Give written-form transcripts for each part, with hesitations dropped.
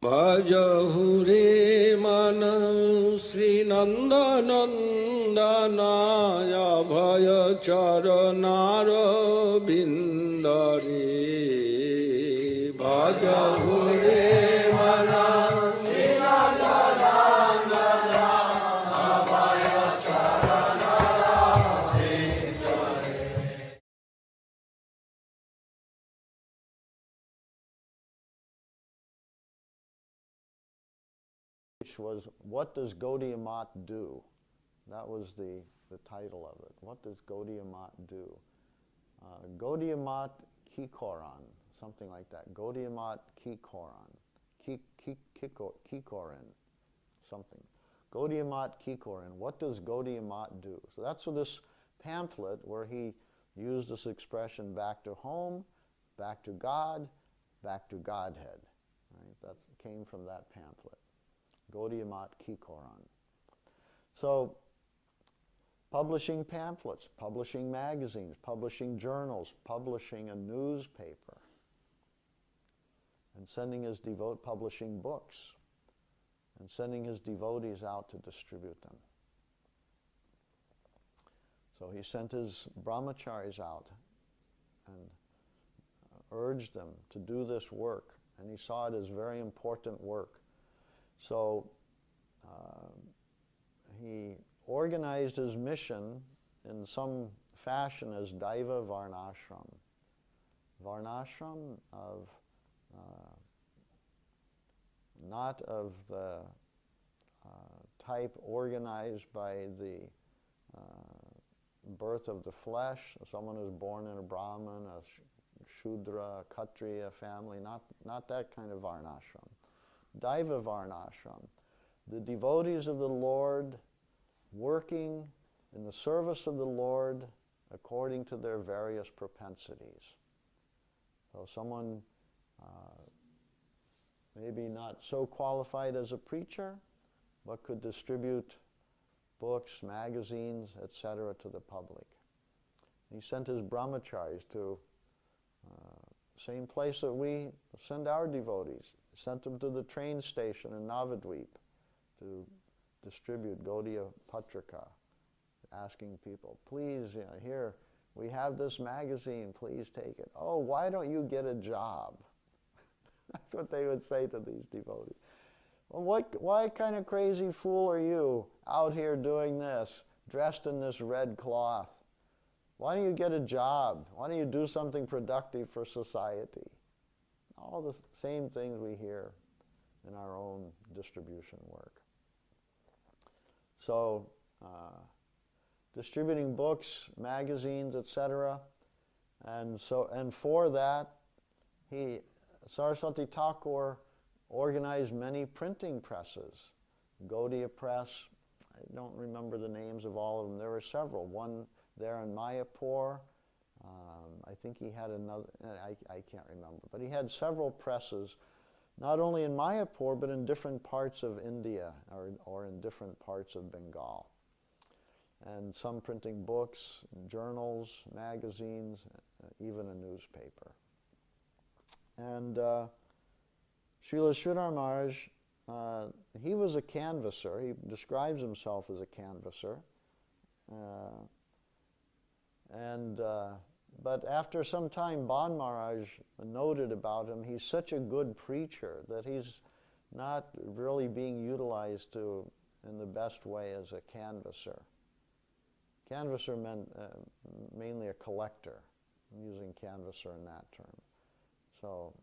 Bhajahure mana Sri Nanda Nandanaya Bhaya Charanara Bindare Bhajahure mana Sri Nanda Nandanaya Bhaya Charanara Bindare. Was what does Gaudiya Math do? That was the title of it. What does Gaudiya Math do? Gaudiya Math Ki Koran, something like that. Gaudiya Math Ki Koran, Ki Koran, something. Gaudiya Math Ki Koran. What does Gaudiya Math do? So that's what this pamphlet where he used this expression back to home, back to God, back to Godhead. Right? That came from that pamphlet. Gaudiya Math Ki Koran. So, publishing pamphlets, publishing magazines, publishing journals, publishing a newspaper, and sending his publishing books, and sending his devotees out to distribute them. So he sent his brahmacharis out and urged them to do this work, and he saw it as very important work. So he organized his mission in some fashion as Daiva Varnashram. Varnashram of, not of the type organized by the birth of the flesh, someone who's born in a Brahmin, a Shudra, a Kshatriya family, not that kind of Varnashram. Daiva Varnashram, the devotees of the Lord working in the service of the Lord according to their various propensities. So someone maybe not so qualified as a preacher, but could distribute books, magazines, etc. to the public. He sent his brahmacharis to same place that we send our devotees. Sent them to the train station in Navadvip to distribute Gaudiya Patrika, asking people, please, here, we have this magazine, please take it. Oh, why don't you get a job? That's what they would say to these devotees. Well, what kind of crazy fool are you out here doing this, dressed in this red cloth? Why don't you get a job? Why don't you do something productive for society? All the same things we hear in our own distribution work. So, distributing books, magazines, etc. And for that, Saraswati Thakur organized many printing presses. Gaudiya Press, I don't remember the names of all of them. There were several. One there in Mayapur. I think he had another, I can't remember, but he had several presses, not only in Mayapur, but in different parts of India or in different parts of Bengal. And some printing books, journals, magazines, even a newspaper. And Srila Sridhar Maharaj, he was a canvasser. He describes himself as a canvasser. But after some time, Ban Maharaj noted about him, he's such a good preacher that he's not really being utilized in the best way as a canvasser. Canvasser meant mainly a collector. I'm using canvasser in that term. So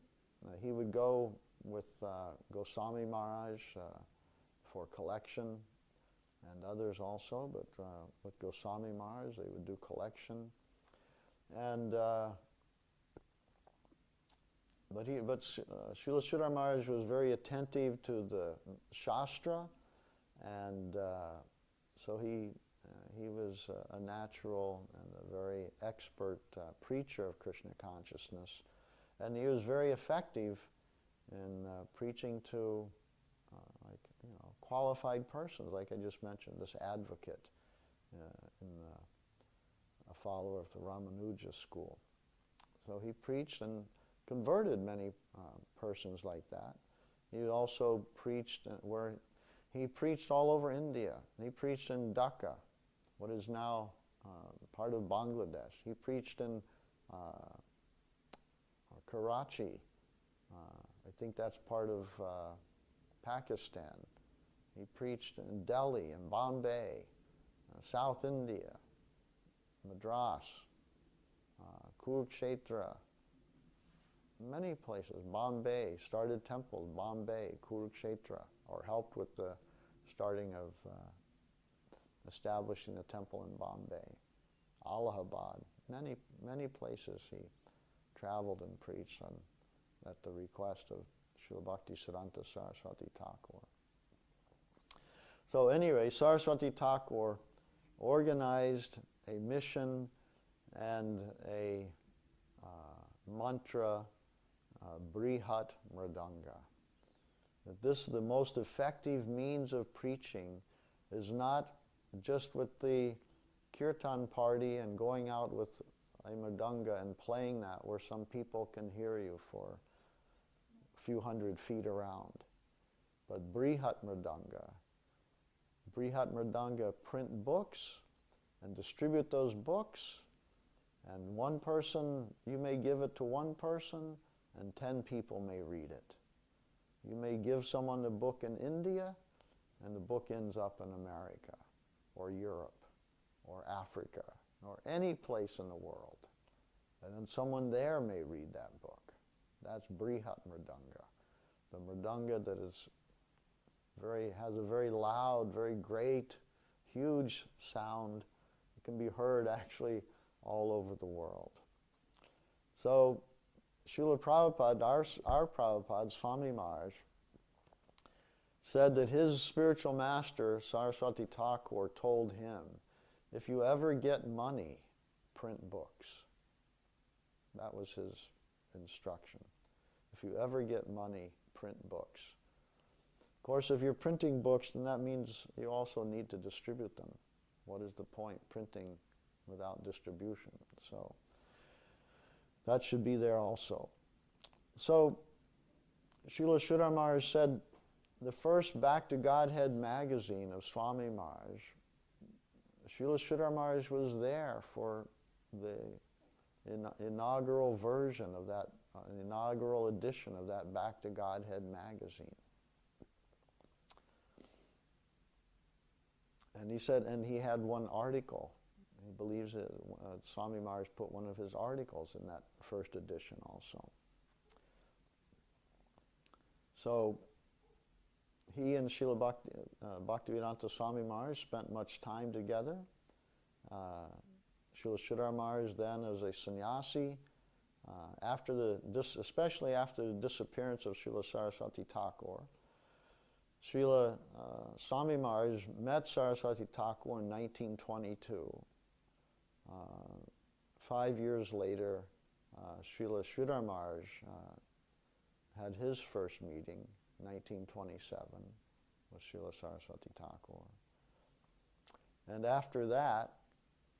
he would go with Goswami Maharaj for collection, and others also, but with Goswami Maharaj they would do collection. And Srila Sridhar Maharaj was very attentive to the Shastra, and so he was a natural and a very expert preacher of Krishna consciousness, and he was very effective in preaching to qualified persons, like I just mentioned, this advocate, a follower of the Ramanuja school. So he preached and converted many persons like that. He also preached where he preached all over India. He preached in Dhaka, what is now part of Bangladesh. He preached in Karachi. I think that's part of Pakistan. He preached in Delhi and Bombay, South India, Madras, Kurukshetra, many places. Bombay, started temples, Bombay, Kurukshetra, or helped with the starting of establishing the temple in Bombay. Allahabad, many places he traveled and preached at the request of Srila Bhaktisiddhanta Saraswati Thakura. So anyway, Saraswati Thakura organized a mission and a mantra, Brihat Mridanga. That this, the most effective means of preaching, is not just with the kirtan party and going out with a mridanga and playing that where some people can hear you for a few hundred feet around. But Brihat Mridanga. Brihat Mridanga, print books and distribute those books, and one person, you may give it to one person and 10 people may read it. You may give someone a book in India and the book ends up in America or Europe or Africa or any place in the world. And then someone there may read that book. That's Brihat Mridanga. The mridanga that is has a very loud, very great, huge sound. It can be heard actually all over the world. So Srila Prabhupada, our Prabhupada, Swami Maharaj, said that his spiritual master, Saraswati Thakura, told him, if you ever get money, print books. That was his instruction. If you ever get money, print books. Of course, if you're printing books, then that means you also need to distribute them. What is the point printing without distribution? So that should be there also. So Srila Sridhar Maharaj said the first Back to Godhead magazine of Swami Maharaj, Srila Sridhar Maharaj was there for the inaugural version of that, inaugural edition of that Back to Godhead magazine. And he said, and he had one article. He believes that Swami Maharaj put one of his articles in that first edition also. So he and Srila Bhaktivedanta Swami Maharaj spent much time together. Srila Sridhar Maharaj then as a sannyasi, especially after the disappearance of Srila Saraswati Thakura, Srila Swami Maharaj met Saraswati Thakura in 1922. 5 years later, Srila Sridhar Maharaj had his first meeting, 1927, with Srila Saraswati Thakura. And after that,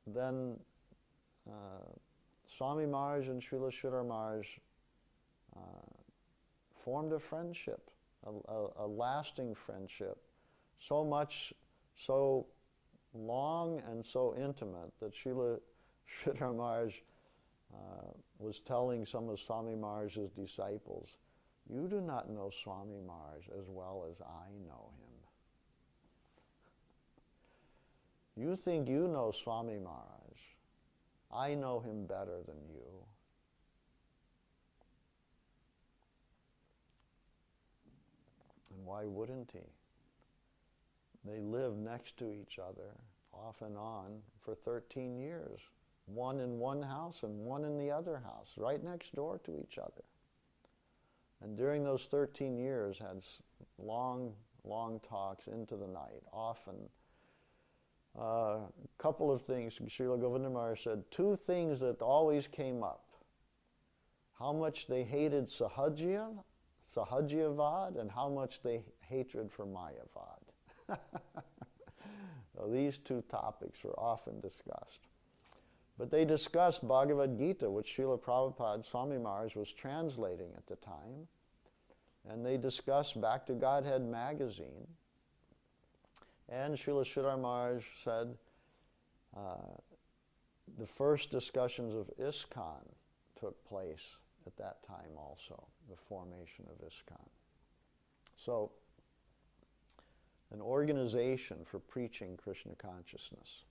then Swami Maharaj and Srila Sridhar Maharaj formed a friendship, a lasting friendship, so much, so long and so intimate that Srila Sridhar Maharaj was telling some of Swami Maharaj's disciples, you do not know Swami Maharaj as well as I know him. You think you know Swami Maharaj. I know him better than you. And why wouldn't he? They lived next to each other, off and on, for 13 years. One in one house and one in the other house, right next door to each other. And during those 13 years had long, long talks into the night, often. A couple of things, Srila Govinda Maharaj said, 2 things that always came up. How much they hated Sahajiavad, and how much they hatred for Mayavad. So these 2 topics were often discussed. But they discussed Bhagavad Gita, which Srila Prabhupada Swami Maharaj was translating at the time. and they discussed Back to Godhead magazine. And Srila Sridhar Maharaj said the first discussions of ISKCON took place at that time also, the formation of ISKCON. So, an organization for preaching Krishna consciousness.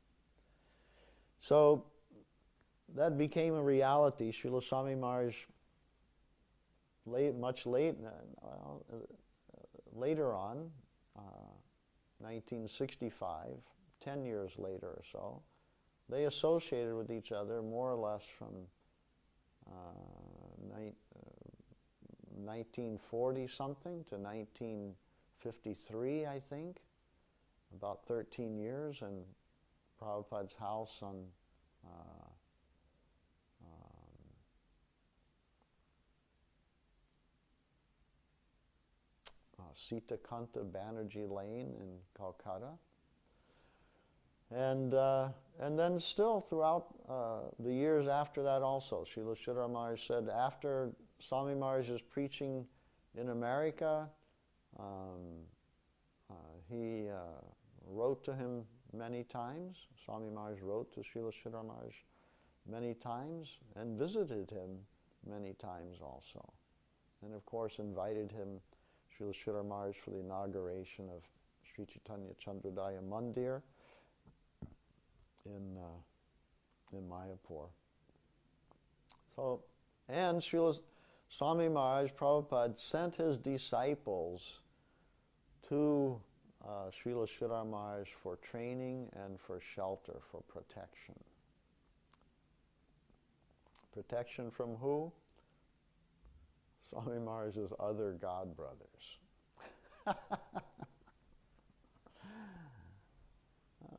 So, that became a reality. Srila Swami Maharaj, later on, 1965, 10 years later or so, they associated with each other more or less from 1940 something to 1953, I think, about 13 years, in Prabhupada's house on Sita Kanta Banerjee Lane in Calcutta. And then still throughout the years after that also, Srila Sridhar Maharaj said after Swami Maharaj's preaching in America, he wrote to him many times. Swami Maharaj wrote to Srila Sridhar Maharaj many times and visited him many times also. And of course invited him, Srila Sridhar Maharaj, for the inauguration of Sri Chaitanya Chandrodaya Mandir in Mayapur. So, and Srila Swami Maharaj Prabhupada sent his disciples to Srila Sridhar Maharaj for training and for shelter, for protection. Protection from who? Swami Maharaj's other god brothers.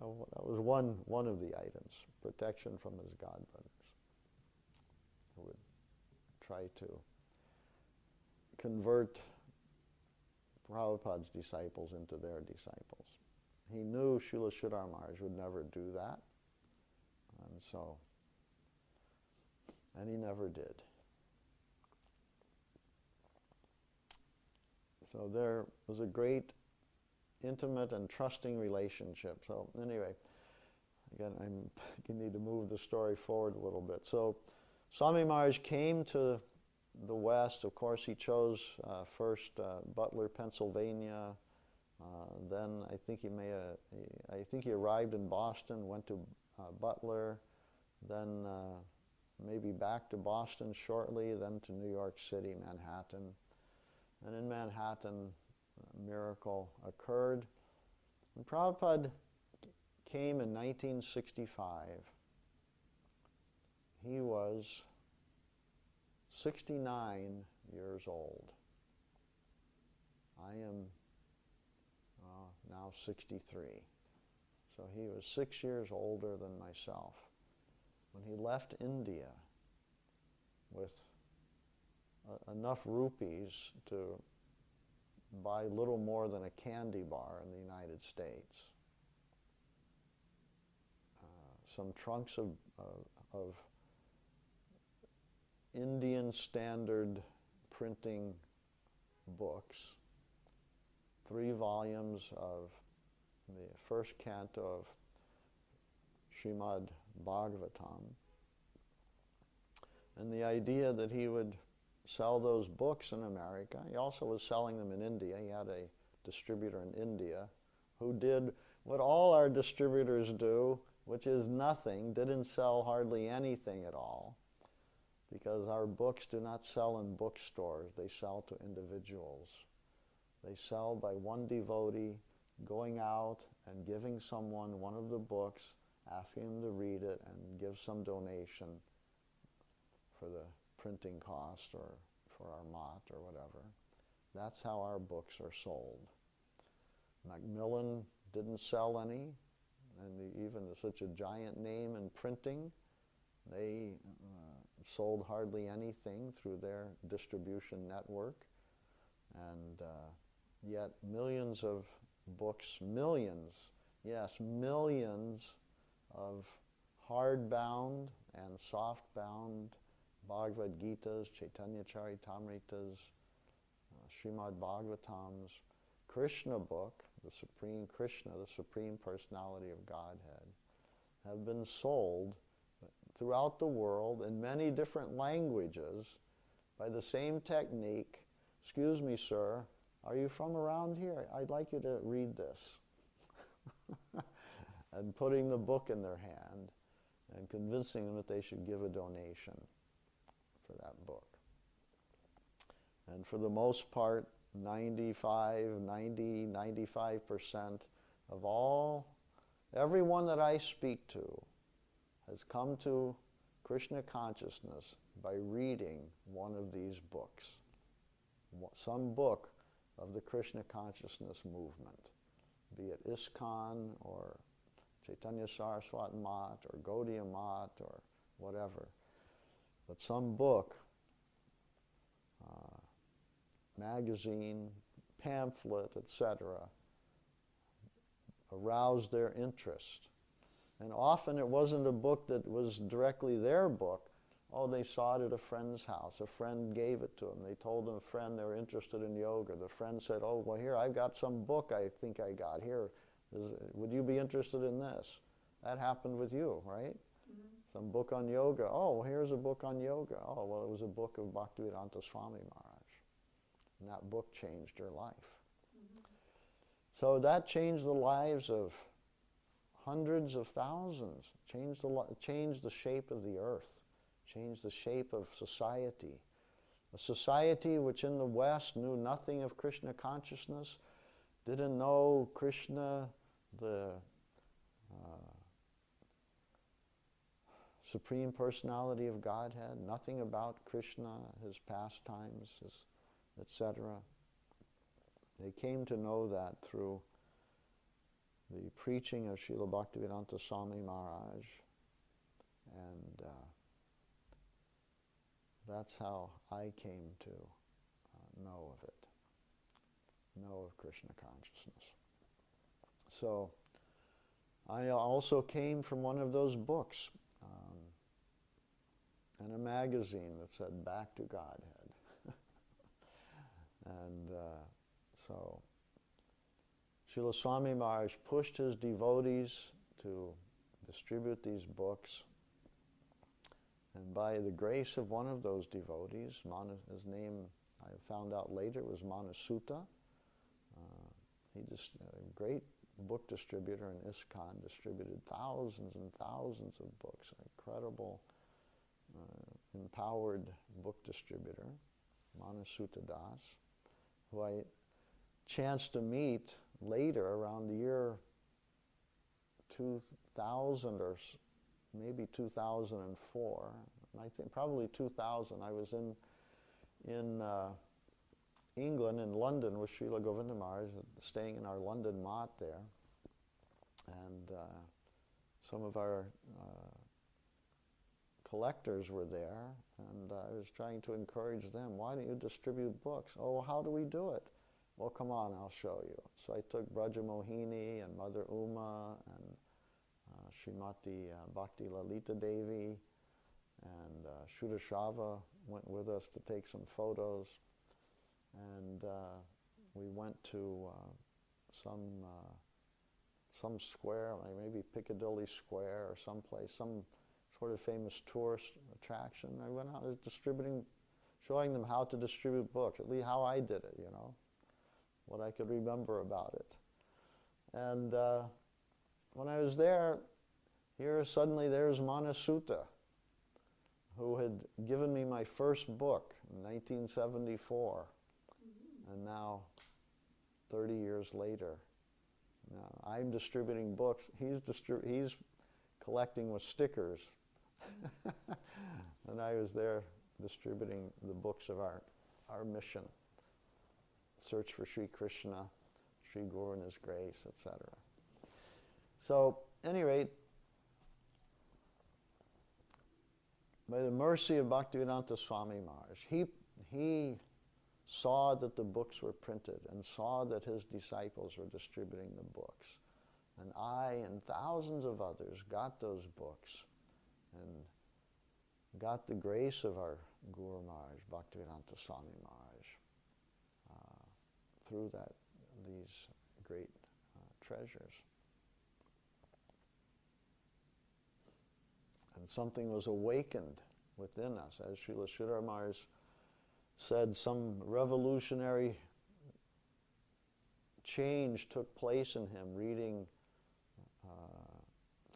That was one of the items, protection from his god brothers, who would try to convert Prabhupada's disciples into their disciples. He knew Srila Sridhar Maharaj would never do that, and he never did. So there was a great intimate and trusting relationship. So anyway, again, I need to move the story forward a little bit. So Swami Maharaj came to the West. Of course, he chose first Butler, Pennsylvania. Then I think he arrived in Boston, went to Butler, then maybe back to Boston shortly, then to New York City, Manhattan. And in Manhattan, a miracle occurred. When Prabhupada came in 1965, he was 69 years old. I am now 63. So he was 6 years older than myself when he left India with enough rupees to buy little more than a candy bar in the United States, some trunks of Indian standard printing books, 3 volumes of the first canto of Srimad Bhagavatam, and the idea that he would sell those books in America. He also was selling them in India. He had a distributor in India who did what all our distributors do, which is nothing, didn't sell hardly anything at all, because our books do not sell in bookstores. They sell to individuals. They sell by one devotee going out and giving someone one of the books, asking them to read it and give some donation for the printing cost or for our mat or whatever. That's how our books are sold. Macmillan didn't sell any, and even such a giant name in printing, they sold hardly anything through their distribution network, and yet millions of books, millions of hardbound and softbound Bhagavad Gitas, Chaitanya Charitamritas, Srimad Bhagavatam's Krishna book, the Supreme Krishna, the Supreme Personality of Godhead, have been sold throughout the world in many different languages by the same technique. Excuse me, sir, are you from around here? I'd like you to read this. And putting the book in their hand and convincing them that they should give a donation for that book. And for the most part, 95% of everyone that I speak to has come to Krishna consciousness by reading one of these books, some book of the Krishna consciousness movement, be it ISKCON or Chaitanya Saraswat Math or Gaudiya Math or whatever. But some book, magazine, pamphlet, etc., aroused their interest. And often it wasn't a book that was directly their book. Oh, they saw it at a friend's house. A friend gave it to them. They told a friend they were interested in yoga. The friend said, oh, well, here, I've got some book I think I got here. Would you be interested in this? That happened with you, right? Mm-hmm. Some book on yoga. Oh, well, here's a book on yoga. Oh, well, it was a book of Bhaktivedanta Swami Maharaj. And that book changed her life. Mm-hmm. So that changed the lives of hundreds of thousands, changed the shape of the earth, changed the shape of society. A society which in the West knew nothing of Krishna consciousness, didn't know Krishna, the Supreme Personality of Godhead, nothing about Krishna, his pastimes, etc. They came to know that through the preaching of Srila Bhaktivedanta Swami Maharaj, and that's how I came to know of it, know of Krishna consciousness. So I also came from one of those books and a magazine that said Back to Godhead. And so Srila Swami Maharaj pushed his devotees to distribute these books, and by the grace of one of those devotees, his name I found out later was Manasutta. He just a great book distributor in ISKCON, distributed thousands and thousands of books, an incredible empowered book distributor, Manasutta Das, who I chanced to meet later around the year 2000 or maybe 2004. And I think probably 2000. I was in England, in London, with Srila Govinda Maharaj, staying in our London Math there. And some of our collectors were there, and I was trying to encourage them. Why don't you distribute books? Oh, how do we do it? Well, come on, I'll show you. So I took Braja Mohini and Mother Uma and Srimati Bhakti Lalita Devi, and Shudashava went with us to take some photos. And we went to some square, like maybe Piccadilly Square or someplace, some sort of famous tourist attraction. I went out distributing, showing them how to distribute books, at least how I did it, you know, what I could remember about it. And when I was there, here suddenly there's Manasutta, who had given me my first book in 1974. And now, 30 years later, now I'm distributing books. He's collecting with stickers. And I was there distributing the books of our mission. Search for Sri Krishna, Sri Guru and His grace, etc. So, at any rate, by the mercy of Bhaktivedanta Swami Maharaj, he saw that the books were printed and saw that his disciples were distributing the books. And I and thousands of others got those books and got the grace of our Guru Maharaj, Bhaktivedanta Swami Maharaj, through these great treasures. And something was awakened within us. As Srila Giri Maharaja said, some revolutionary change took place in him reading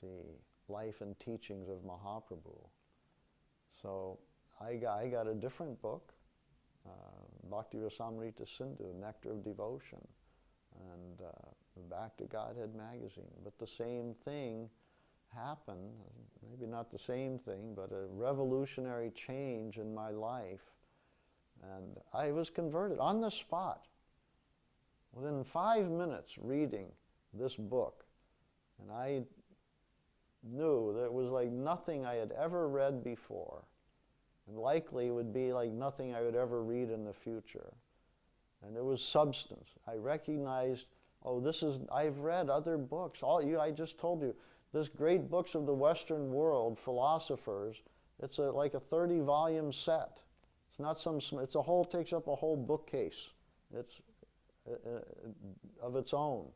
the life and teachings of Mahaprabhu. So I got a different book, Bhakti Rasamrita Sindhu, Nectar of Devotion, and Back to Godhead magazine. But the same thing happened, maybe not the same thing, but a revolutionary change in my life. And I was converted on the spot. Within 5 minutes reading this book, and I knew that it was like nothing I had ever read before, and likely would be like nothing I would ever read in the future. And there was substance. I recognized, oh, I've read other books. I just told you, this great books of the Western world, philosophers, it's like a 30-volume set. It's not takes up a whole bookcase. It's of its own.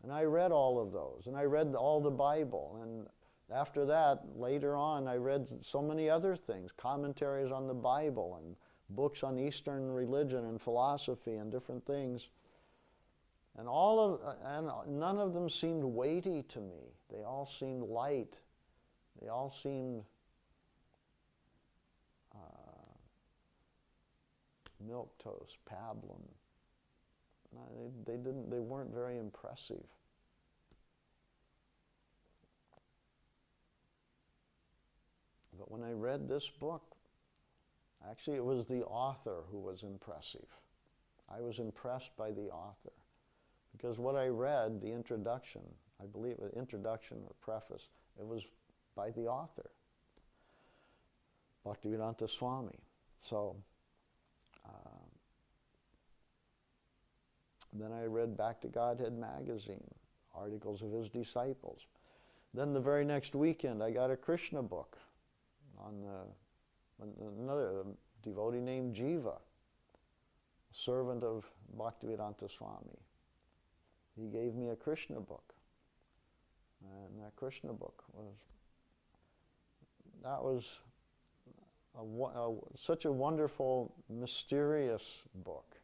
And I read all of those, and I read all the Bible, and after that, later on, I read so many other things, commentaries on the Bible, and books on Eastern religion and philosophy and different things. And none of them seemed weighty to me. They all seemed light. They all seemed milquetoast, pablum. They weren't very impressive. But when I read this book, actually it was the author who was impressive. I was impressed by the author. Because what I read, the introduction, I believe the introduction or preface, it was by the author, Bhaktivedanta Swami. So then I read Back to Godhead magazine, articles of his disciples. Then the very next weekend I got a Krishna book on another devotee named Jiva, servant of Bhaktivedanta Swami. He gave me a Krishna book. And that Krishna book was such a wonderful, mysterious book.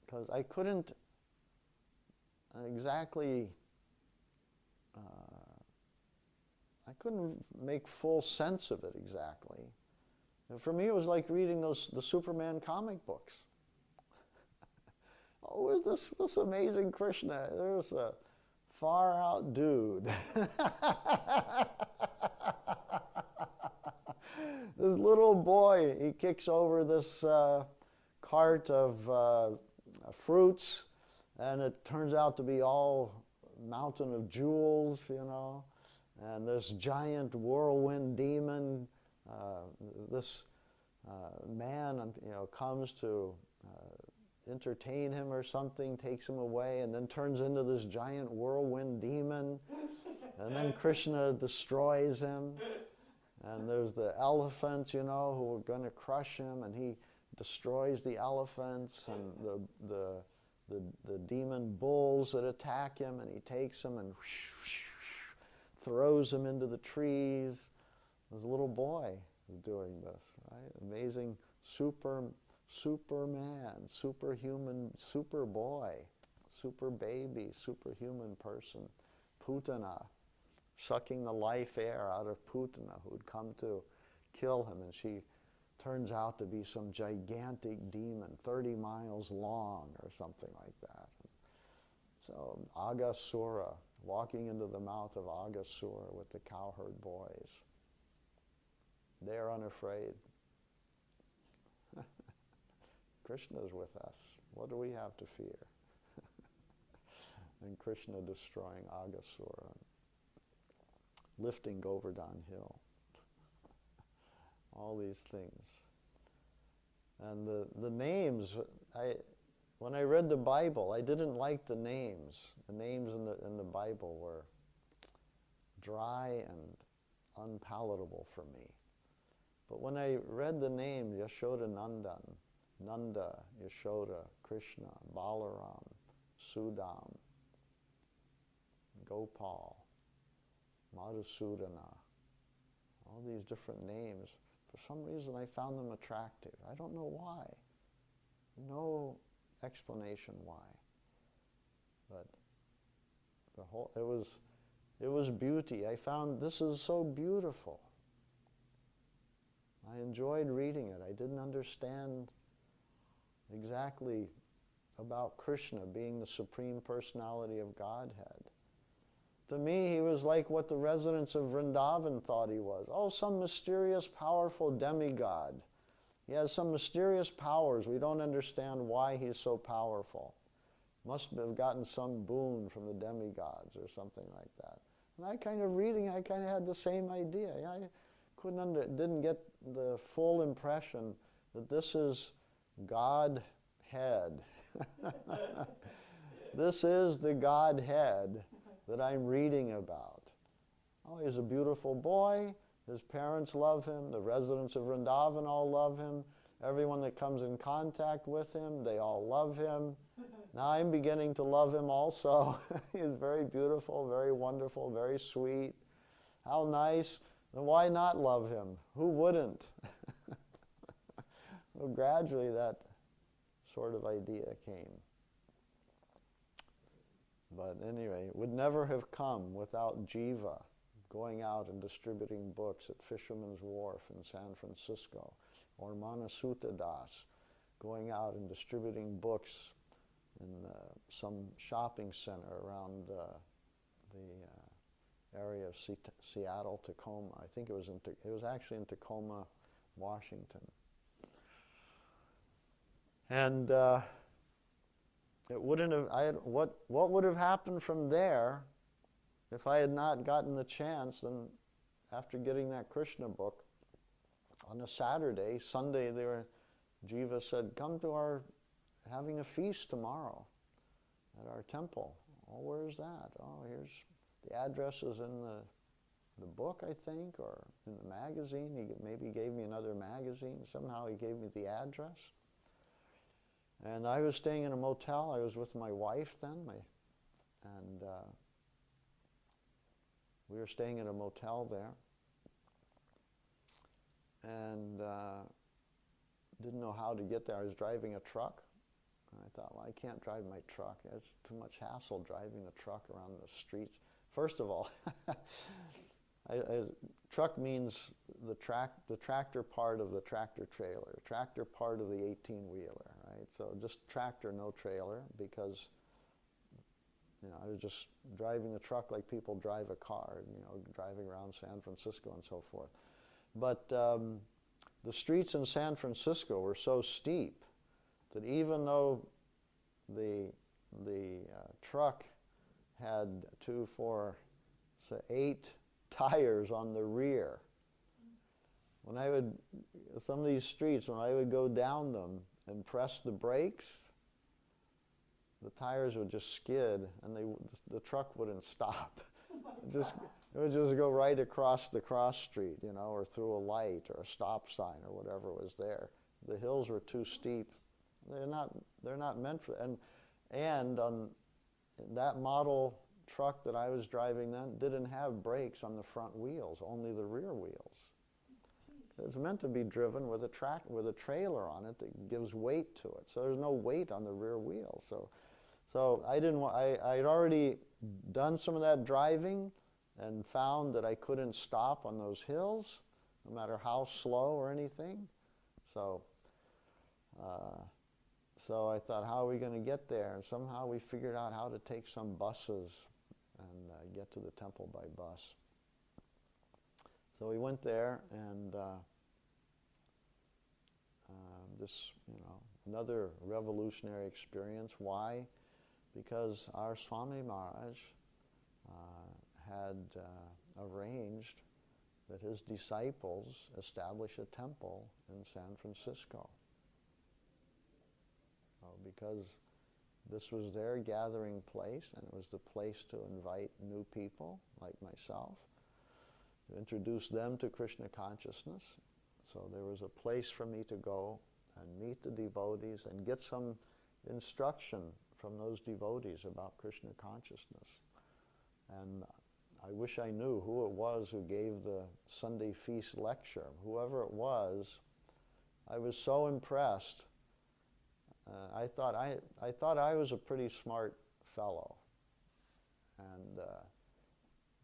Because I couldn't exactly, I couldn't make full sense of it exactly. And for me, it was like reading the Superman comic books. Oh, this amazing Krishna. There's a far out dude. This little boy, he kicks over this cart of fruits, and it turns out to be all mountain of jewels, and this giant whirlwind demon, this man, comes to entertain him or something, takes him away, and then turns into this giant whirlwind demon, and then Krishna destroys him, and there's the elephants, who are going to crush him, and he destroys the elephants, and the demon bulls that attack him, and he takes them and throws them into the trees. This little boy is doing this, right? Amazing Superman, superhuman, super boy, super baby, superhuman person, Putana, sucking the life air out of Putana, who'd come to kill him, and she turns out to be some gigantic demon, 30 miles long or something like that. So Aghasura, walking into the mouth of Aghasura with the cowherd boys. They're unafraid. Krishna's with us. What do we have to fear? And Krishna destroying Aghasura, lifting Govardhan Hill. All these things. And the names, when I read the Bible, I didn't like the names. The names in the Bible were dry and unpalatable for me. But when I read the name Yashoda Nandan, Nanda, Yashoda, Krishna, Balaram, Sudam, Gopal, Madhusudana, all these different names. For some reason I found them attractive. I don't know why. No explanation why. But the whole, it was beauty. I found this is so beautiful. I enjoyed reading it. I didn't understand exactly about Krishna being the Supreme Personality of Godhead. To me, he was like what the residents of Vrindavan thought he was. Oh, some mysterious, powerful demigod. He has some mysterious powers. We don't understand why he's so powerful. Must have gotten some boon from the demigods or something like that. And I kind of had the same idea. I didn't get the full impression that this is Godhead. This is the Godhead that I'm reading about. Oh, he's a beautiful boy. His parents love him. The residents of Vrindavan all love him. Everyone that comes in contact with him, they all love him. Now I'm beginning to love him also. He's very beautiful, very wonderful, very sweet. How nice. And why not love him? Who wouldn't? Well, gradually that sort of idea came. But anyway, it would never have come without Jiva going out and distributing books at Fisherman's Wharf in San Francisco, or Manasuta Das going out and distributing books in some shopping center around the area of Seattle, Tacoma. I think it was actually in Tacoma, Washington. And it wouldn't have. What would have happened from there if I had not gotten the chance? And after getting that Krishna book, on a Saturday, Sunday, Jiva said, "Come to our having a feast tomorrow at our temple." Oh, where's that? Oh, here's the address is in the book, I think, or in the magazine. He maybe gave me another magazine. Somehow he gave me the address. And I was staying in a motel. I was with my wife then, and we were staying in a motel there. And didn't know how to get there. I was driving a truck. And I thought, well, I can't drive my truck. It's too much hassle driving the truck around the streets. First of all, truck means the tractor part of the tractor trailer, tractor part of the 18-wheeler, right? So just tractor, no trailer, because I was just driving the truck like people drive a car, driving around San Francisco and so forth. But the streets in San Francisco were so steep that even though the truck had 2, 4, 8 tires on the rear, some of these streets, when I would go down them and press the brakes, the tires would just skid and the truck wouldn't stop. It would just go right across the cross street, or through a light or a stop sign or whatever was there. The hills were too steep. They're not meant for that. And on that model truck that I was driving then didn't have brakes on the front wheels, only the rear wheels. It's meant to be driven with a trailer on it that gives weight to it. So there's no weight on the rear wheels. So I'd already done some of that driving and found that I couldn't stop on those hills, no matter how slow or anything. So I thought, how are we going to get there? And somehow we figured out how to take some buses and get to the temple by bus. So we went there, and another revolutionary experience. Why? Because our Swami Maharaj had arranged that his disciples establish a temple in San Francisco. Because this was their gathering place, and it was the place to invite new people like myself, to introduce them to Krishna consciousness. So there was a place for me to go and meet the devotees and get some instruction from those devotees about Krishna consciousness. And I wish I knew who it was who gave the Sunday feast lecture. Whoever it was, I was so impressed. I thought I was a pretty smart fellow,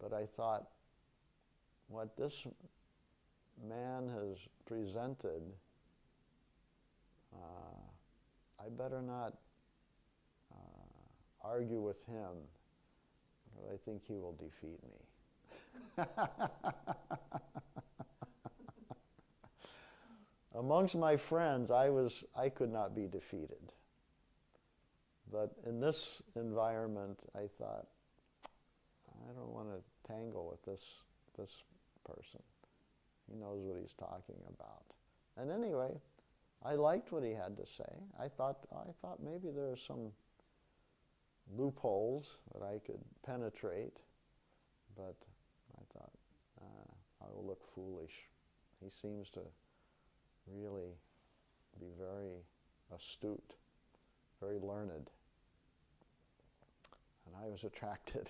but I thought what this man has presented, I better not argue with him. I think he will defeat me. Amongst my friends, I could not be defeated. But in this environment, I thought, I don't want to tangle with this person. He knows what he's talking about. And anyway, I liked what he had to say. I thought maybe there are some loopholes that I could penetrate, but I thought, I will look foolish. He seems to really be very astute, very learned. And I was attracted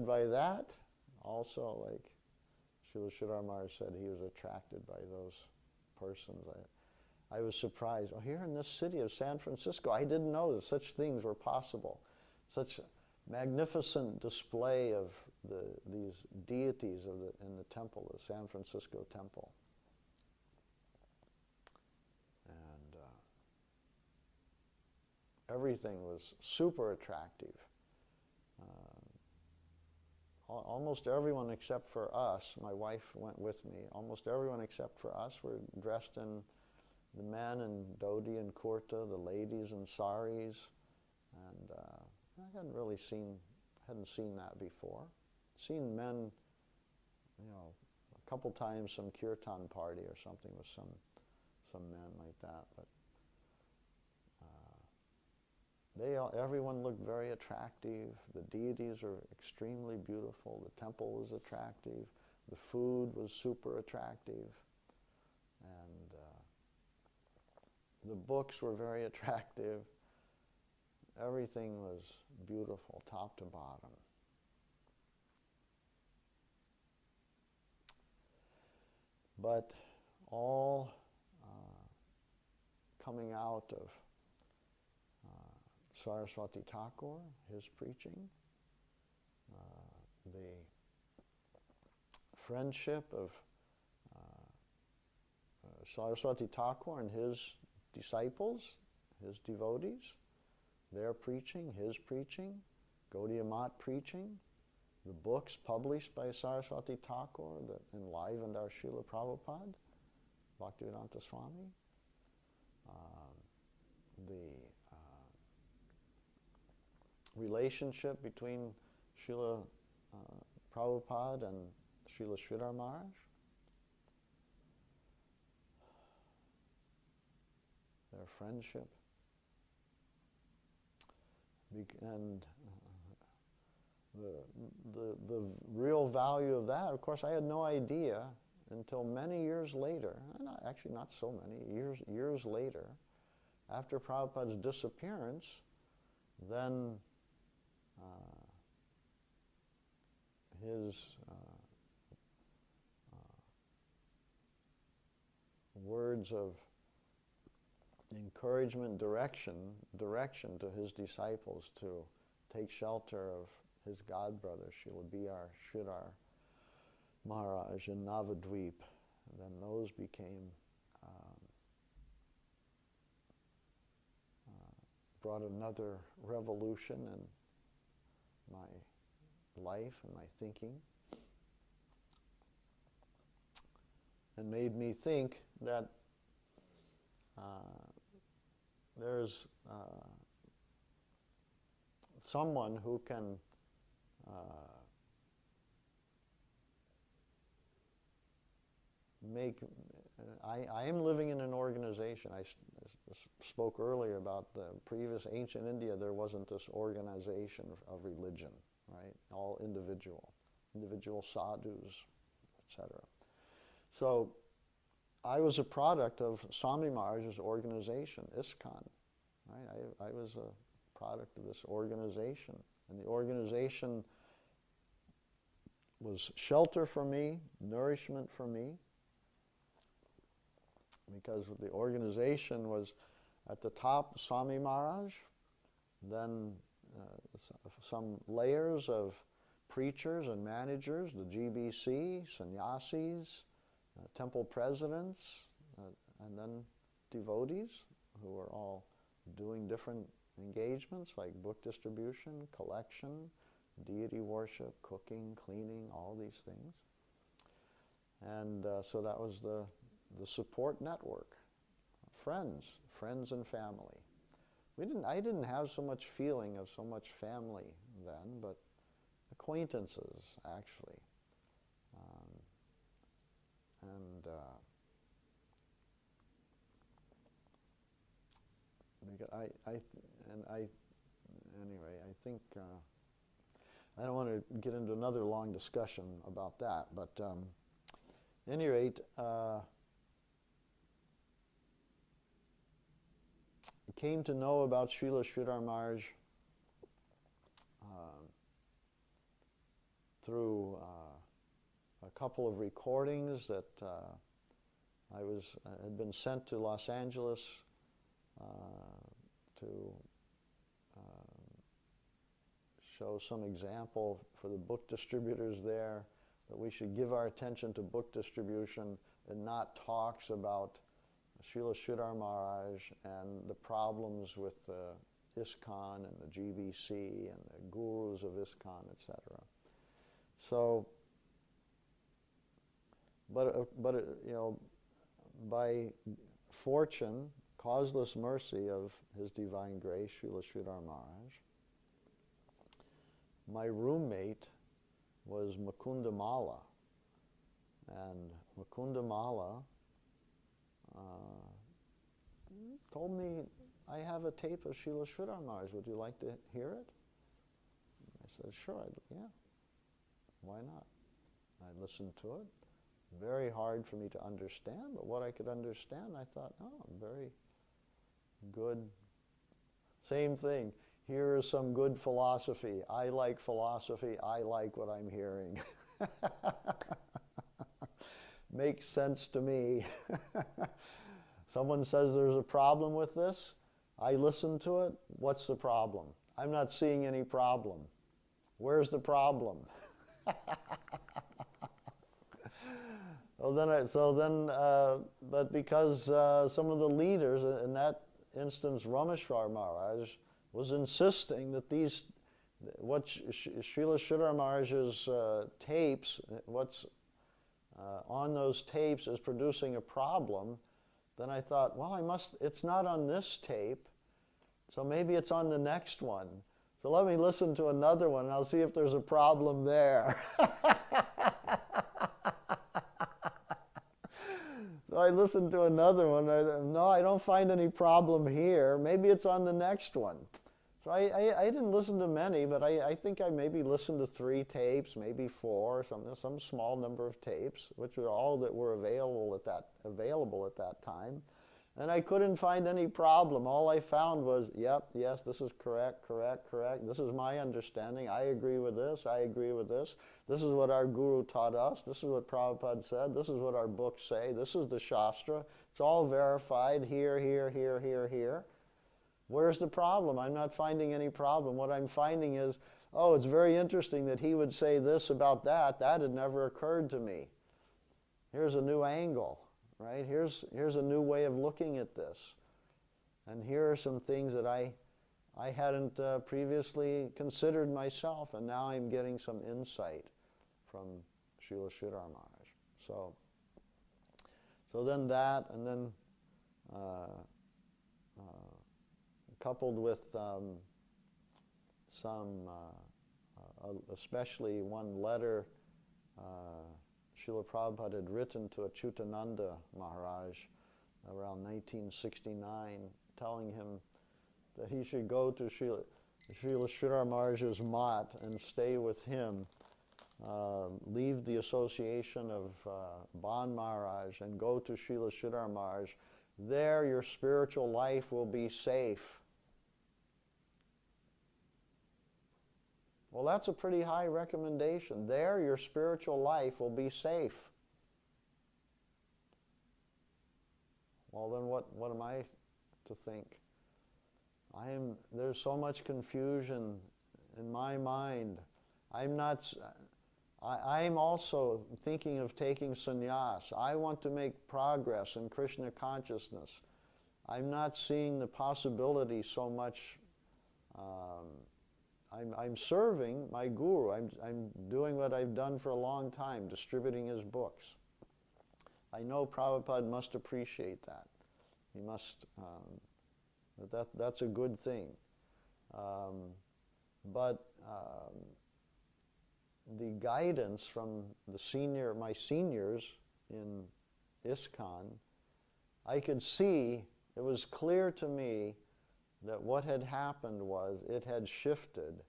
by that. Also, like Srila Sridhar Maharaj said, he was attracted by those persons. I was surprised. Oh, here in this city of San Francisco, I didn't know that such things were possible. Such magnificent display of these deities in the temple, the San Francisco temple. And everything was super attractive. Almost everyone except for us, my wife went with me, almost everyone except for us were dressed in, the men in dhoti and kurta, the ladies in saris, and I hadn't seen that before. Seen men, a couple times some kirtan party or something with some men like that, but everyone looked very attractive. The deities are extremely beautiful. The temple was attractive. The food was super attractive. And the books were very attractive. Everything was beautiful, top to bottom. But all coming out of Saraswati Thakur, his preaching, the friendship of Saraswati Thakur and his disciples, his devotees, their preaching, his preaching, Gaudiya Math preaching, the books published by Saraswati Thakur that enlivened our Srila Prabhupada, Bhaktivedanta Swami, the relationship between Srila Prabhupada and Srila Sridhar Maharaj. Their friendship. And the real value of that, of course, I had no idea until many years later, actually not so many, years later, after Prabhupada's disappearance, then his words of encouragement, direction to his disciples to take shelter of his godbrother, Srila B.R. Sridhar Maharaj in Navadvip. And then those became, brought another revolution in my life and my thinking, and made me think that there's someone who can I am living in an organization. I spoke earlier about the previous ancient India. There wasn't this organization of religion, right? All individual sadhus, etc. So I was a product of Swami Maharaj's organization, ISKCON. Right? I was a product of this organization. And the organization was shelter for me, nourishment for me, because the organization was at the top Swami Maharaj, then some layers of preachers and managers, the GBC, sannyasis, temple presidents, and then devotees who were all doing different engagements like book distribution, collection, deity worship, cooking, cleaning, all these things. And so that was the support network. Friends and family. I didn't have so much feeling of so much family then, but acquaintances, actually. Anyway, I think I don't want to get into another long discussion about that, but at any rate, I came to know about Srila Sridhar Maharaj through a couple of recordings that had been sent to Los Angeles to show some example for the book distributors there, that we should give our attention to book distribution and not talks about Srila Sridhar Maharaj and the problems with ISKCON and the GBC and the gurus of ISKCON, etc. So, by fortune, causeless mercy of His Divine Grace, Srila Sridhar Maharaj, my roommate was Mukunda Mala, and Mukunda Mala told me, I have a tape of Srila Sridhar Maharaj, would you like to hear it? I said, sure, yeah, why not? I listened to it. Very hard for me to understand, but what I could understand, I thought, oh, very good. Same thing. Here is some good philosophy. I like philosophy. I like what I'm hearing. Makes sense to me. Someone says there's a problem with this. I listen to it. What's the problem? I'm not seeing any problem. Where's the problem? But because some of the leaders, in that instance, Rameshwar Maharaj, was insisting that what Srila Sridhar Maharaj's tapes, what's on those tapes is producing a problem, then I thought, well, it's not on this tape, so maybe it's on the next one. So let me listen to another one, and I'll see if there's a problem there. So I listened to another one. No, I don't find any problem here. Maybe it's on the next one. So I didn't listen to many, but I think I maybe listened to 3 tapes, maybe 4, some small number of tapes, which were all that were available at that time. And I couldn't find any problem. All I found was, yep, yes, this is correct. This is my understanding. I agree with this. I agree with this. This is what our guru taught us. This is what Prabhupada said. This is what our books say. This is the Shastra. It's all verified here. Where's the problem? I'm not finding any problem. What I'm finding is, oh, it's very interesting that he would say this about that. That had never occurred to me. Here's a new angle. Right? Here's a new way of looking at this. And here are some things that I hadn't previously considered myself, and now I'm getting some insight from Srila Sridhar Maharaj. So then that, and then coupled with especially one letter Srila Prabhupada had written to Achyutananda Maharaj around 1969, telling him that he should go to Srila Sridhar Maharaj's mat and stay with him leave the association of Ban Maharaj and go to Srila Sridhar Maharaj, there your spiritual life will be safe. Well, that's a pretty high recommendation. There your spiritual life will be safe. Well, then what am I to think? There's so much confusion in my mind. I'm also thinking of taking sannyas. I want to make progress in Krishna consciousness. I'm not seeing the possibility so much. I'm serving my guru. I'm doing what I've done for a long time, distributing his books. I know Prabhupada must appreciate that. He must, that's a good thing. But the guidance from my seniors in ISKCON, I could see, it was clear to me that what had happened was it had shifted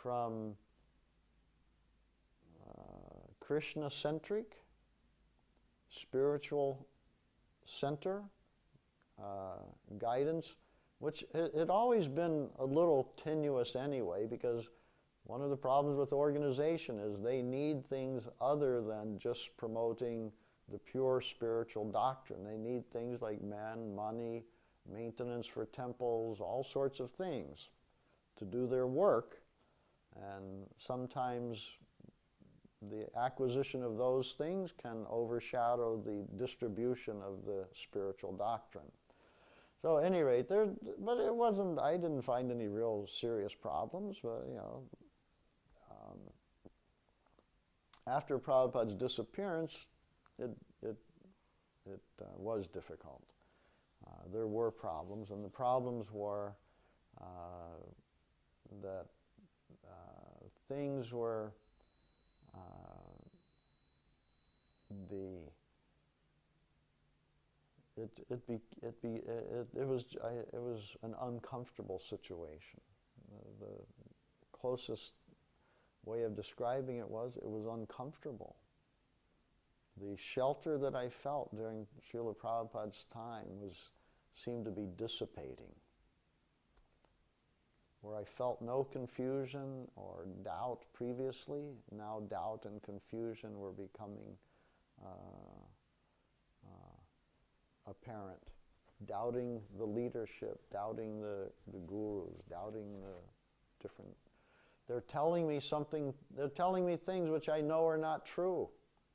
from Krishna-centric, spiritual center guidance, which had always been a little tenuous anyway, because one of the problems with organization is they need things other than just promoting the pure spiritual doctrine. They need things like men, money, maintenance for temples, all sorts of things to do their work. And sometimes the acquisition of those things can overshadow the distribution of the spiritual doctrine. So at any rate, but it wasn't, I didn't find any real serious problems, but after Prabhupada's disappearance, it was difficult. There were problems, and the problems were that things were it was an uncomfortable situation. The closest way of describing it was uncomfortable. The shelter that I felt during Srila Prabhupada's time seemed to be dissipating, where I felt no confusion or doubt previously. Now doubt and confusion were becoming apparent. Doubting the leadership, doubting the gurus, doubting the different. They're telling me something, they're telling me things which I know are not true.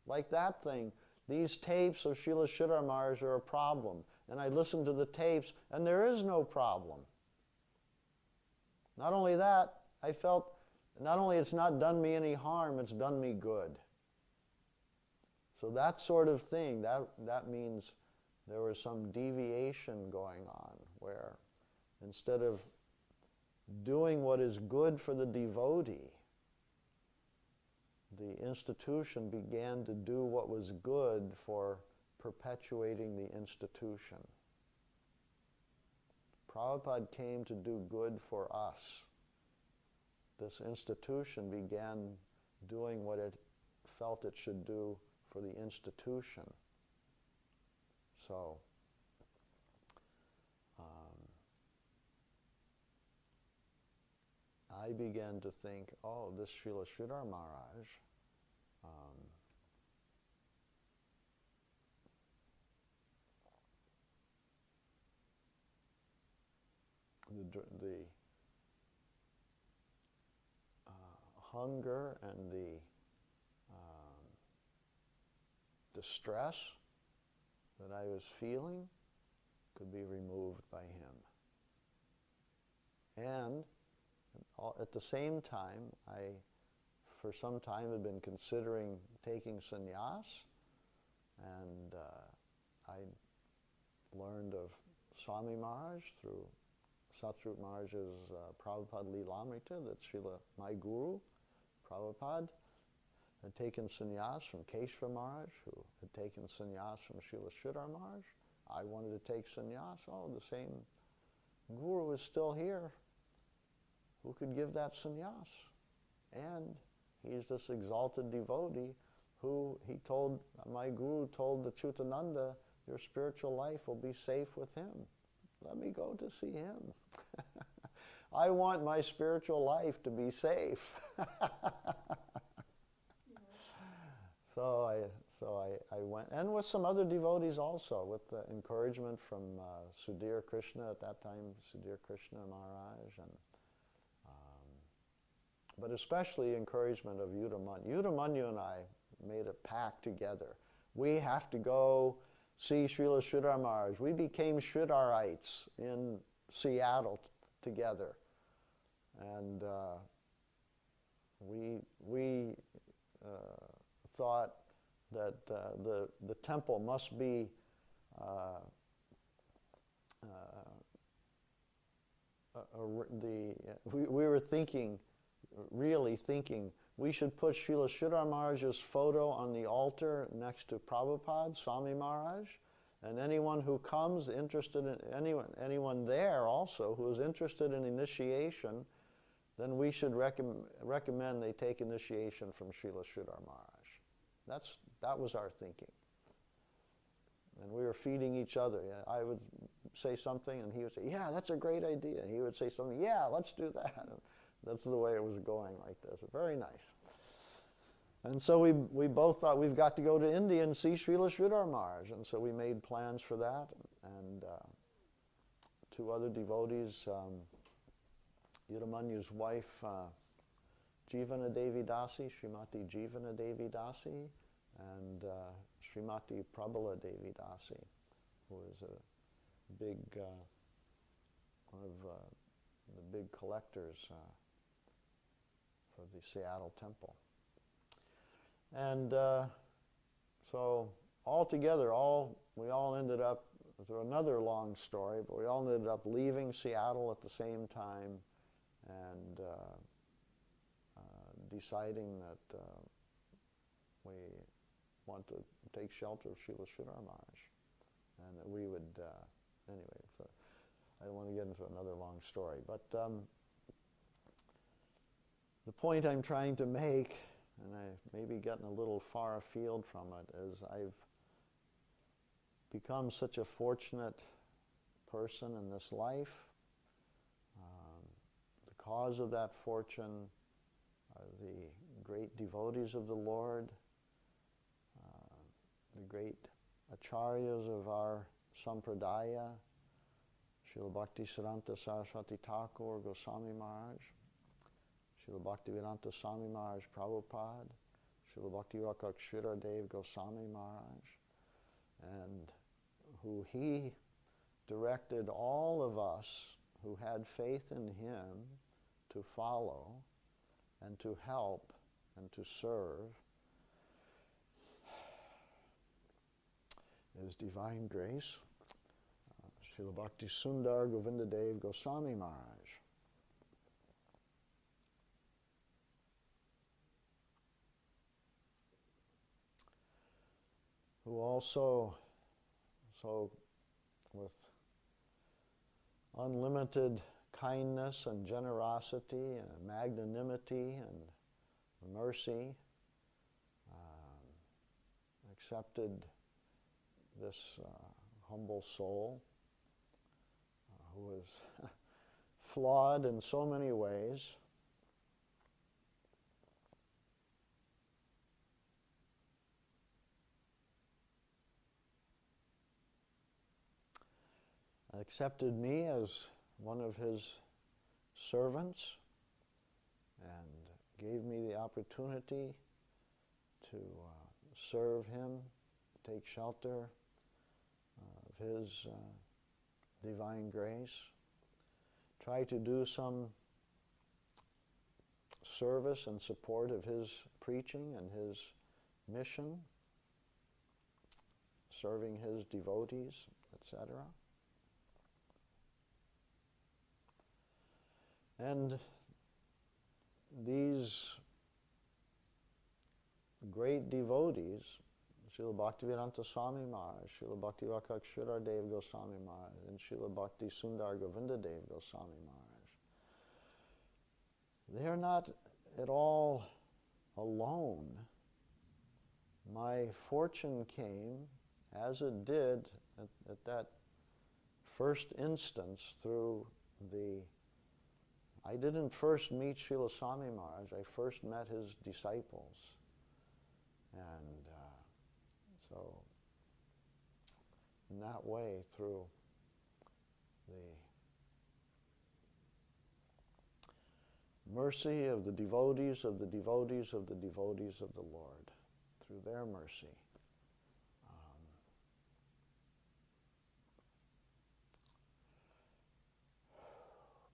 Like that thing. These tapes of Srila Sridhar Maharaj are a problem. And I listened to the tapes, and there is no problem. Not only that, I felt, not only it's not done me any harm, it's done me good. So that sort of thing, that means there was some deviation going on, where instead of doing what is good for the devotee, the institution began to do what was good for perpetuating the institution. Prabhupada came to do good for us. This institution began doing what it felt it should do for the institution. So, I began to think, oh, this Srila Sridhar Maharaj, the hunger and the distress that I was feeling could be removed by him. And at the same time, I, for some time, had been considering taking sannyas, and I learned of Swami Maharaj through Satsrup Maharaj's Prabhupada Lilamrita, that my guru, Prabhupada, had taken sannyas from Keshava Maharaj, who had taken sannyas from Srila Sridhar Maharaj. I wanted to take sannyas. Oh, the same guru is still here. Who could give that sannyas? And He's this exalted devotee who my guru told the Chutananda, your spiritual life will be safe with him. Let me go to see him. I want my spiritual life to be safe. So I went, and with some other devotees also, with the encouragement from Sudhir Krishna at that time, Sudhir Krishna Maharaj, and but especially encouragement of Udamanyu. Udamanyu and I made a pact together. We have to go see Srila Sridhar Maharaj. We became Sridharites in Seattle together. And we thought that the temple must be we were really thinking we should put Srila Sridhar Maharaj's photo on the altar next to Prabhupada, Swami Maharaj, and anyone who comes interested in, anyone there also who is interested in initiation, then we should recommend they take initiation from Srila Sridhar Maharaj. That was our thinking. And we were feeding each other. I would say something and he would say, yeah, that's a great idea. And he would say something, yeah, let's do that. That's the way it was going, like this. Very nice. And so we both thought we've got to go to India and see Srila Sridhar Maharaj. And so we made plans for that. And two other devotees, Udamanyu's wife, Jivana Devi Dasi, Srimati Jivana Devi Dasi, and Srimati Prabala Devi Dasi, who is a big, one of the big collectors for the Seattle Temple. And so all together, we all ended up, through another long story, but we all ended up leaving Seattle at the same time and deciding that we want to take shelter of Srila Sridhar Maharaj, and that we would, anyway, so I don't want to get into another long story, but the point I'm trying to make, and I've maybe gotten a little far afield from it, is I've become such a fortunate person in this life. The cause of that fortune are the great devotees of the Lord, the great acharyas of our sampradaya, Srila Bhakti Siddhanta Saraswati Thakur Goswami Maharaj, Srila Bhaktivedanta Swami Maharaj Prabhupada, Srila Bhakti Rakak Sridhar Dev Goswami Maharaj, and who he directed all of us who had faith in him to follow and to help and to serve His divine grace, Srila Bhakti Sundar Govinda Dev Goswami Maharaj. Who also, so with unlimited kindness and generosity and magnanimity and mercy, accepted this humble soul who is flawed in so many ways, accepted me as one of his servants and gave me the opportunity to serve him, take shelter of his divine grace, try to do some service and support of his preaching and his mission, serving his devotees, etc. And these great devotees, Srila Bhaktivedanta Swami Maharaj, Srila Bhakti Rakak Sridhar Dev Goswami Maharaj, and Srila Bhakti Sundar Govinda Dev Goswami Maharaj, they are not at all alone. My fortune came, as it did at that first instance, through I didn't first meet Srila Swami Maharaj, I first met his disciples. And so, in that way, through the mercy of the devotees of the devotees of the devotees of the Lord, through their mercy,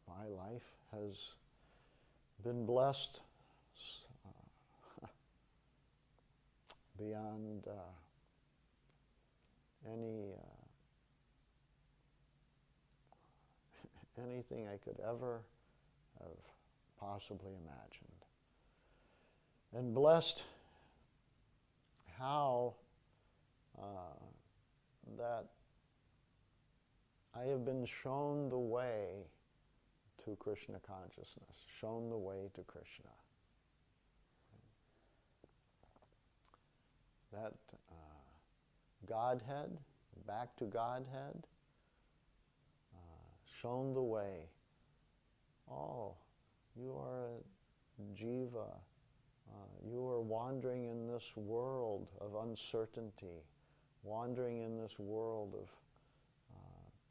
my life has been blessed beyond anything I could ever have possibly imagined. And blessed how that I have been shown the way to Krishna consciousness, shown the way to Krishna. That Godhead, back to Godhead, shown the way. Oh, you are a jiva. You are wandering in this world of uncertainty, wandering in this world of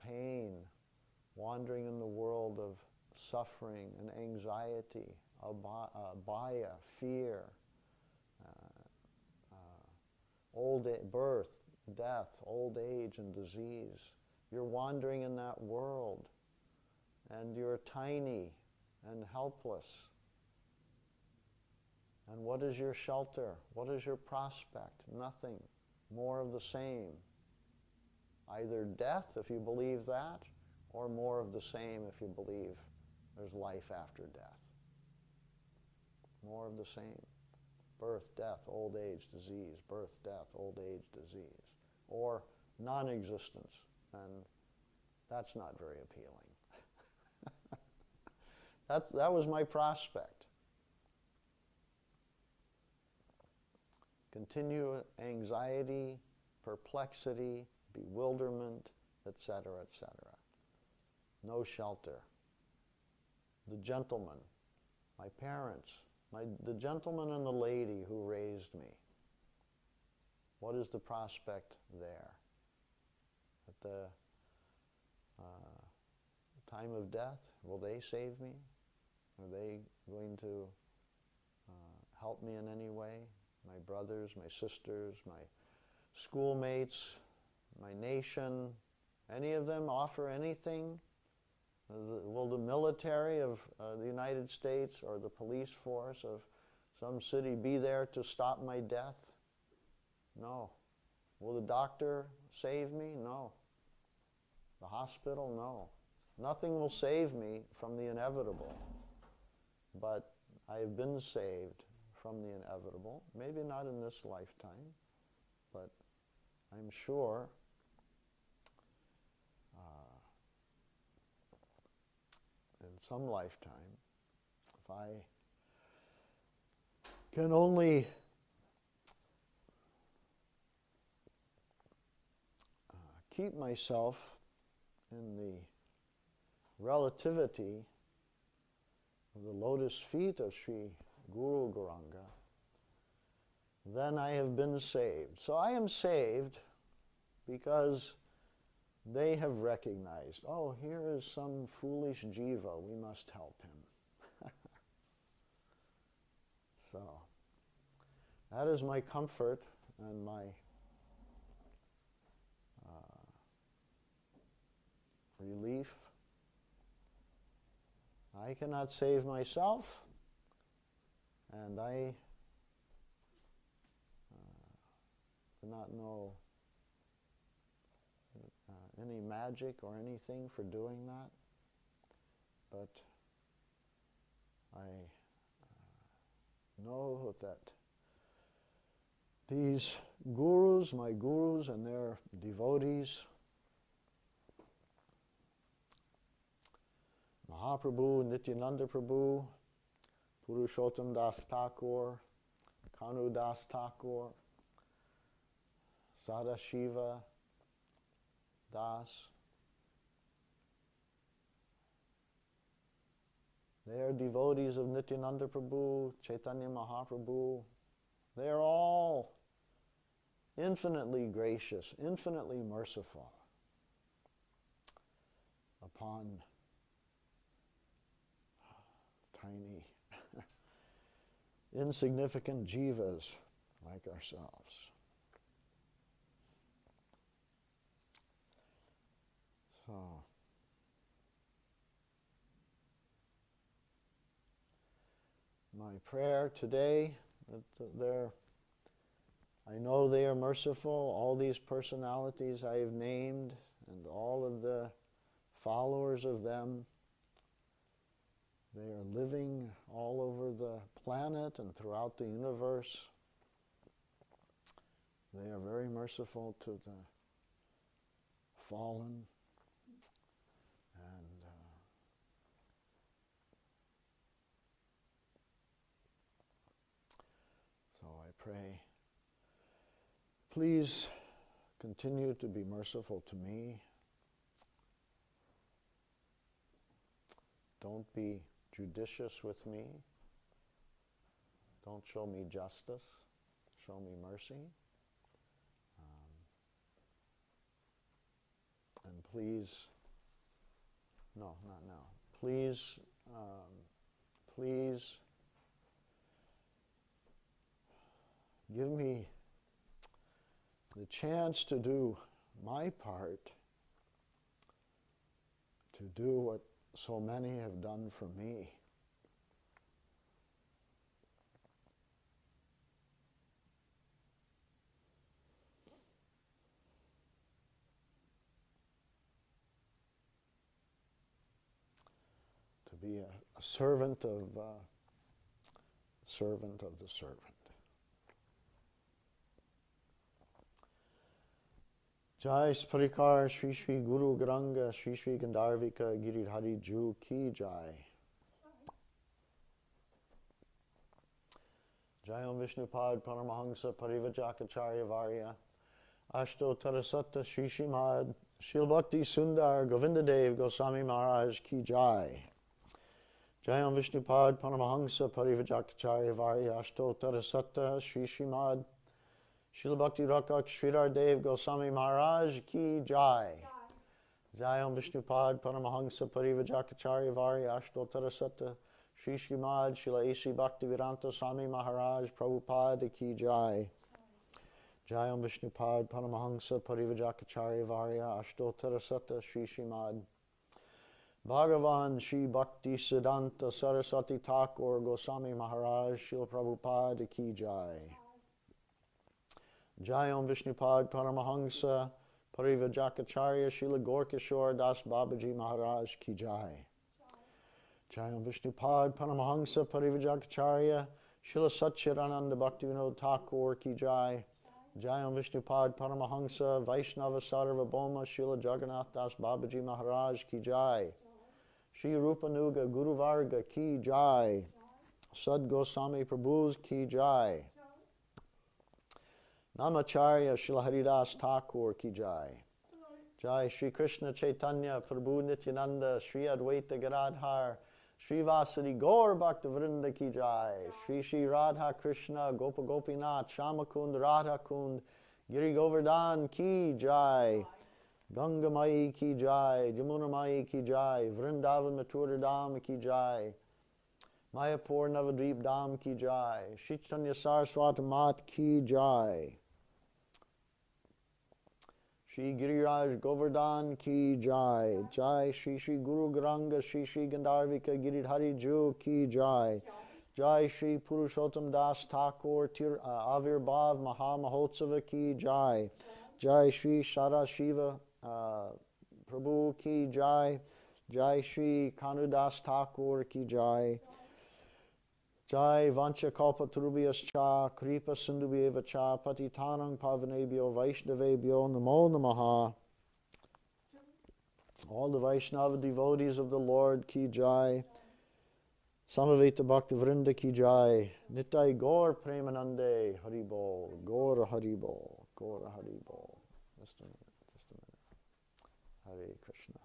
pain, wandering in the world of suffering and anxiety, abhaya, fear, birth, death, old age, and disease. You're wandering in that world, and you're tiny and helpless. And what is your shelter? What is your prospect? Nothing. More of the same. Either death, if you believe that, or more of the same if you believe there's life after death. More of the same. Birth, death, old age, disease. Birth, death, old age, disease. Or non-existence. And that's not very appealing. That was my prospect. Continual anxiety, perplexity, bewilderment, etc., etc. No shelter. The gentleman, my parents, the gentleman and the lady who raised me. What is the prospect there? At the time of death, will they save me? Are they going to help me in any way? My brothers, my sisters, my schoolmates, my nation, any of them offer anything? Will the military of the United States or the police force of some city be there to stop my death? No. Will the doctor save me? No. The hospital? No. Nothing will save me from the inevitable. But I have been saved from the inevitable. Maybe not in this lifetime, but I'm sure in some lifetime, if I can only keep myself in the relativity of the lotus feet of Sri Guru Gauranga, then I have been saved. So I am saved because they have recognized, oh, here is some foolish jiva, we must help him. So that is my comfort and my relief. I cannot save myself, and I do not know any magic or anything for doing that, but I know that these gurus, my gurus and their devotees, Mahaprabhu, Nityananda Prabhu, Purushottama Dasa Thakura, Kanan Dasa Thakura, Sadashiva Das. They are devotees of Nityananda Prabhu, Chaitanya Mahaprabhu. They are all infinitely gracious, infinitely merciful upon tiny, insignificant jivas like ourselves. So, my prayer today, that I know they are merciful, all these personalities I have named, and all of the followers of them. They are living all over the planet and throughout the universe. They are very merciful to the fallen. And so I pray, please continue to be merciful to me. Don't be judicious with me. Don't show me justice. Show me mercy. And please, no, not now. Please, please give me the chance to do my part, to do what so many have done for me. To be a servant of the servant. Jai Sparikar Shri Shri Guru Garanga Shri Shri Gandharvika Giridhari Ju Ki Jai. Jai Om Vishnupad Paramahamsa Parivajakacharya Varya Ashto Tarasatta Shri Shrimad Shil Bhakti Sundar Govinda Dev Goswami Maharaj Ki Jai. Jai Om Vishnupad Paramahamsa Parivajakacharya Varya Ashto Tarasatta Shri Shrimad Srila Bhakti Rakak Sridhar Dev Goswami Maharaj Ki Jai. Jai Om Vishnupad Paramahamsa Parivajakacharya Varya Ashtotara Satta Shri Srimad Srila A.C. Bhakti Vedanta Swami Maharaj Prabhupada Ki Jai. Jai Om Vishnupad Paramahamsa Parivajakacharya Varya Ashtotara Satta Shri Srimad Bhagavan Shri Bhakti Siddhanta Saraswati Thakur Goswami Maharaj Srila Prabhupada Ki Jai. Jai Om Vishnupad Paramahamsa Parivajakacharya Srila Gorkishore Das Babaji Maharaj Ki Jai. Jai Om Vishnupad Paramahamsa Parivajakacharya Srila Satchidananda Bhaktivinoda Thakur Ki Jai. Jai Om Vishnupad Paramahamsa Vaishnava Sarvabhauma Srila Jagannath Das Babaji Maharaj Ki Jai. Shri Rupanuga Guru Varga Ki Jai. Sad Goswami Prabhus Ki Jai. Namacharya Srila Haridas Thakur Ki Jai. Jai Shri Krishna Chaitanya Prabhu Nityananda Shri Advaita Gadadhar Shri Vasadi Gaur Bhakta Vrinda Ki Jai. Shri Shri Radha Krishna Gopa Gopinath Shamakund Radha Kund Giri Govardhan Ki Jai. Ganga Mai Ki Jai. Jamuna Mai Ki Jai. Vrindavan Mathura Dham Ki Jai. Mayapur Navadvip Dham Ki Jai. Sri Chaitanya Saraswat Math Ki Jai. Shri Giriraj Govardhan Ki Jai. Jai Shri Shri Guru Garanga Shri Shri Gandharvika Giridhari Ju Ki Jai. Jai Shri Purushottama Dasa Thakura Avirbhav Maha Mahotsava Ki Jai. Jai Shri Sadashiva Prabhu Ki Jai. Jai Shri Kanan Dasa Thakura Ki Jai. Jai Vancha Kalpa Turubhyas Cha Kripa Sindhubhyeva Cha Patitanang Pavanebhyo Vaishnavebhyo Namo Namaha. All the Vaishnava devotees of the Lord Ki Jai. Samaveta Bhakti Vrinda Ki Jai, Nitai Gaur Premanande, Haribol, Gaur Haribol, Gaur Haribol. Just a minute. Hare Krishna.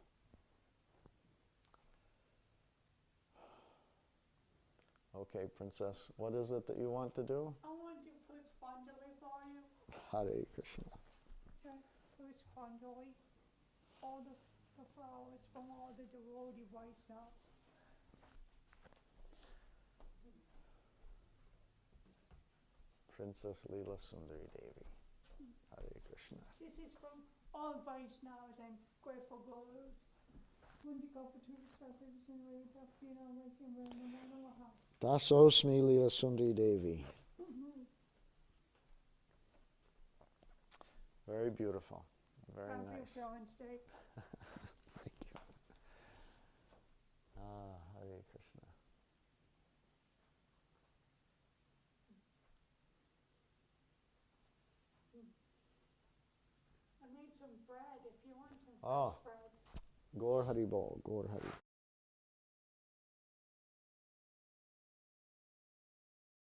Okay, Princess, what is it that you want to do? I want to put Spanjali for you. Hare Krishna. Okay, put Spanjali. All the flowers from all the devotee Vaishnavas. Princess Leela Sundari Devi. Hare Krishna. This is from all Vaishnavas and grateful gurus. Dasosmi Leela Sundari Devi. Very beautiful. Very Thank nice. you, Thank you. Hare Krishna. I made some bread if you want some Oh. fresh bread. Gaur Haribol, Gaur Hari.